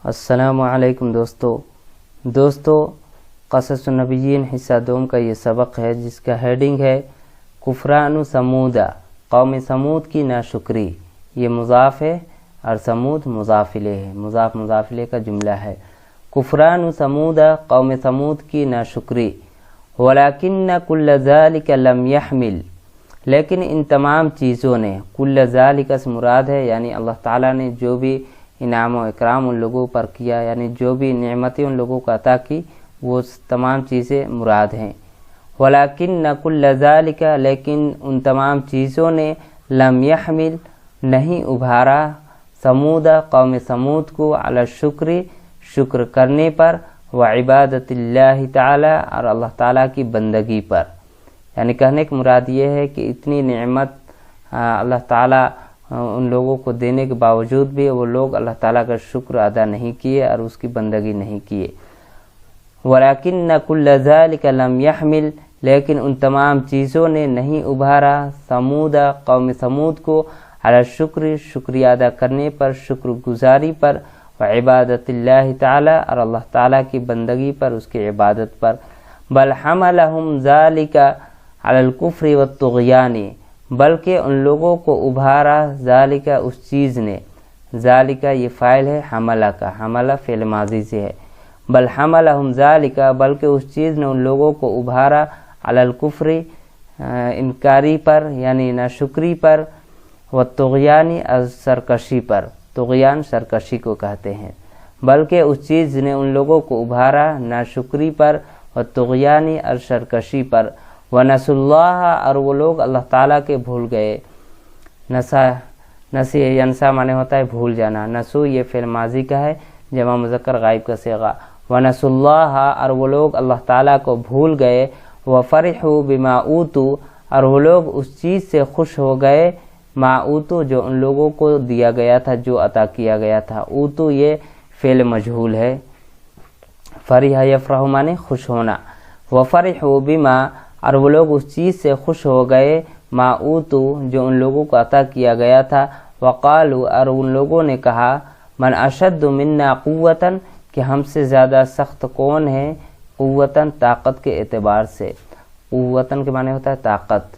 السلام علیکم دوستو قصص النبیین حصہ دوم کا یہ سبق ہے جس کا ہیڈنگ ہے کفران سمود، قوم سمود کی ناشکری۔ یہ مضاف ہے اور سمود مضاف الیہ ہے، مضاف الیہ کا جملہ ہے۔ کفران سمود، قوم سمود کی ناشکری۔ ولیکن کل ذالک لم یحمل، لیکن ان تمام چیزوں نے، کل ذالک سے مراد ہے یعنی اللہ تعالیٰ نے جو بھی انعام و اکرام ان لوگوں پر کیا، یعنی جو بھی نعمتیں ان لوگوں کو عطا کی، وہ تمام چیزیں مراد ہیں۔ ولیکن کل ذالک، لیکن ان تمام چیزوں نے لم یحمل، نہیں ابھارا، سمود، قوم سمود کو، علی الشکر، شکر کرنے پر، وعبادت اللہ تعالی، اور اللہ تعالیٰ کی بندگی پر۔ یعنی کہنے کی مراد یہ ہے کہ اتنی نعمت اللہ تعالیٰ ان لوگوں کو دینے کے باوجود بھی وہ لوگ اللہ تعالیٰ کا شکر ادا نہیں کیے اور اس کی بندگی نہیں کیے۔ ولیکن کل ذالک لم یحمل، لیکن ان تمام چیزوں نے نہیں ابھارا، سمود، قوم سمود کو، علی الشکر، شکریہ ادا کرنے پر، شکر گزاری پر، وعبادت اللہ تعالی، اور اللہ تعالیٰ کی بندگی پر، اس کی عبادت پر۔ بل حملہم ذالک علی الکفر والطغیان، بلکہ ان لوگوں کو ابھارا ذالک، اس چیز نے، ذالک یہ فاعل ہے حملہ کا، حملہ فعل ماضی سے ہے۔ بل حملہم ذالک، بلکہ اس چیز نے ان لوگوں کو ابھارا، علی الکفر، انکاری پر یعنی ناشکری پر، والطغیان، سرکشی پر، طغیان سرکشی کو کہتے ہیں۔ بلکہ اس چیز نے ان لوگوں کو ابھارا ناشکری پر، والطغیان، اور سرکشی پر، ونسوا اللہ، اور وہ لوگ اللہ تعالیٰ کے بھول گئے۔ نسی ینسا معنی ہوتا ہے بھول جانا، نسو یہ فعل ماضی کا ہے، جمع مذکر غائب کا صیغہ۔ ونسوا اللہ، اور وہ لوگ اللہ تعالیٰ کو بھول گئے۔ وفرحوا بما اوتوا، اور وہ لوگ اس چیز سے خوش ہو گئے، ما اوتوا جو ان لوگوں کو دیا گیا تھا، جو عطا کیا گیا تھا۔ اوتوا یہ فعل مجہول ہے، فرح یفرح معنی خوش ہونا۔ وفرحوا بما، اور وہ لوگ اس چیز سے خوش ہو گئے، ما اوتوا جو ان لوگوں کو عطا کیا گیا تھا۔ وقالوا، اور ان لوگوں نے کہا، من اشد منا قوتا، کہ ہم سے زیادہ سخت کون ہے، قوتاً طاقت کے اعتبار سے، قوتاً کے معنی ہوتا ہے طاقت۔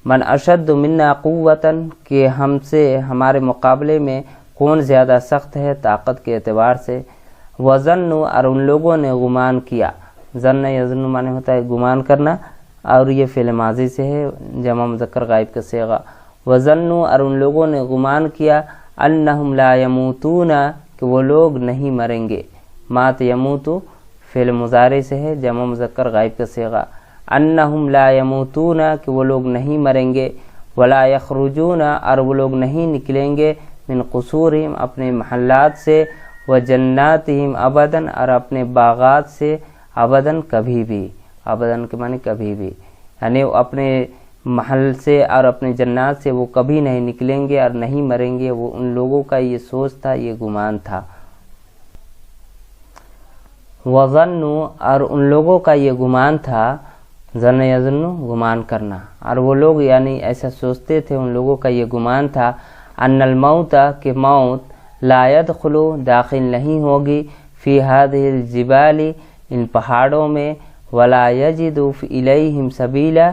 من اشد منا قوتاً، کہ ہم سے، ہمارے مقابلے میں کون زیادہ سخت ہے طاقت کے اعتبار سے۔ وظنوا، اور ان لوگوں نے گمان کیا، ظن یظن معنی ہوتا ہے گمان کرنا، اور یہ فعل ماضی سے ہے، جمع مذکر غائب کا صیغہ۔ وظنوا، اور ان لوگوں نے گمان کیا، انہم لا یموتون، کہ وہ لوگ نہیں مریں گے۔ مات یموتو فعل مضارع سے ہے، جمع مذکر غائب کا صیغہ۔ انہم لا یموتون، کہ وہ لوگ نہیں مریں گے۔ ولا یخرجون، اور وہ لوگ نہیں نکلیں گے، من قصورہم اپنے محلات سے، وجناتہم ابداً، اور اپنے باغات سے، ابداً کبھی بھی، ابداً کے معنی کبھی بھی، یعنی وہ اپنے محل سے اور اپنے جنات سے وہ کبھی نہیں نکلیں گے اور نہیں مریں گے۔ وہ ان لوگوں کا یہ سوچ تھا، یہ گمان تھا۔ وظنوا، اور ان لوگوں کا یہ گمان تھا، ظن یظن گمان کرنا، اور وہ لوگ یعنی ایسا سوچتے تھے، ان لوگوں کا یہ گمان تھا، ان الموت، کہ موت، لا يدخل داخل نہیں ہوگی، فی هذه الجبال ان پہاڑوں میں، ولا یجد الیہم سبیلا،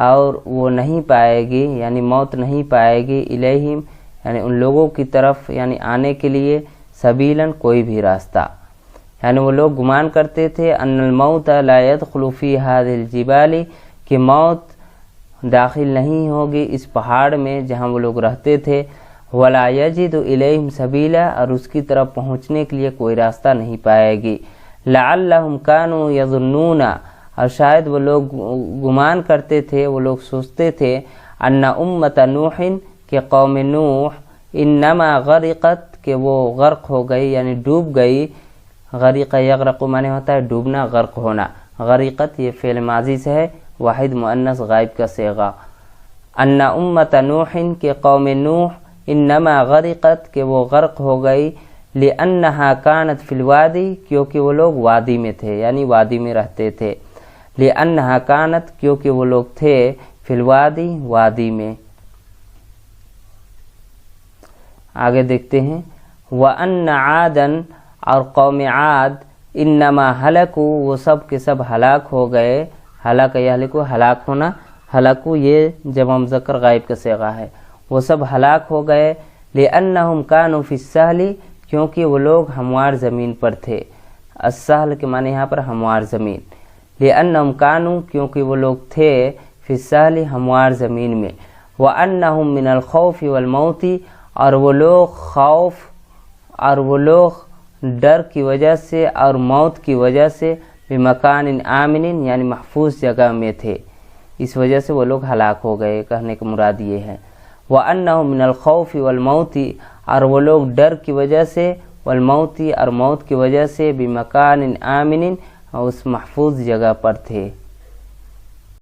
اور وہ نہیں پائے گی، یعنی موت نہیں پائے گی، الیہم یعنی ان لوگوں کی طرف، یعنی آنے کے لیے، سبیلاً کوئی بھی راستہ۔ یعنی وہ لوگ گمان کرتے تھے، ان الموت لا يدخل فی هذه الجبال، کہ موت داخل نہیں ہوگی اس پہاڑ میں جہاں وہ لوگ رہتے تھے، ولا یجد الیہم سبیلا، اور اس کی طرف پہنچنے کے لیے کوئی راستہ نہیں پائے گی۔ لعلہم کانوا یظنون، اور شاید وہ لوگ گمان کرتے تھے، وہ لوگ سوچتے تھے، ان امت نوح، کہ قوم نوح، انما غرقت، کہ وہ غرق ہو گئی یعنی ڈوب گئی۔ غرق یغرق معنی ہوتا ہے ڈوبنا، غرق ہونا۔ غرقت یہ فعل ماضی سے ہے، واحد مؤنث غائب کا صیغہ۔ ان امت نوح، کہ قوم نوح، انما غرقت، کہ وہ غرق ہو گئی، لأنہا کانت فی الوادی، کیونکہ وہ لوگ وادی میں تھے، یعنی وادی میں رہتے تھے۔ لأنہا کانت، کیونکہ وہ لوگ تھے، فی الوادی وادی میں۔ آگے دیکھتے ہیں، وَأَنَّ عَادًا، اور قوم عاد انما ہلکو وہ سب کے سب ہلاک ہو گئے، ہلاک یہلکو ہلاک ہونا، ہلاکو یہ جمع مذکر غائب کا صیغہ ہے، وہ سب ہلاک ہو گئے، لأنہم کانوا فی السہل کیونکہ وہ لوگ ہموار زمین پر تھے، السہل کے معنی یہاں پر ہموار زمین، لأنہم کانوا کیونکہ وہ لوگ تھے فی السہل ہموار زمین میں، وأنہم من الخوف والموت اور وہ لوگ خوف اور وہ لوگ ڈر کی وجہ سے اور موت کی وجہ سے بمکان آمن یعنی محفوظ جگہ میں تھے، اس وجہ سے وہ لوگ ہلاک ہو گئے، کہنے کا مراد یہ ہے۔ وَأَنَّهُمْ مِنَ الْخَوْفِ وَالْمَوْتِ اور وہ لوگ ڈر کی وجہ سے، والموت اور موت کی وجہ سے بمکان آمن اس محفوظ جگہ پر تھے۔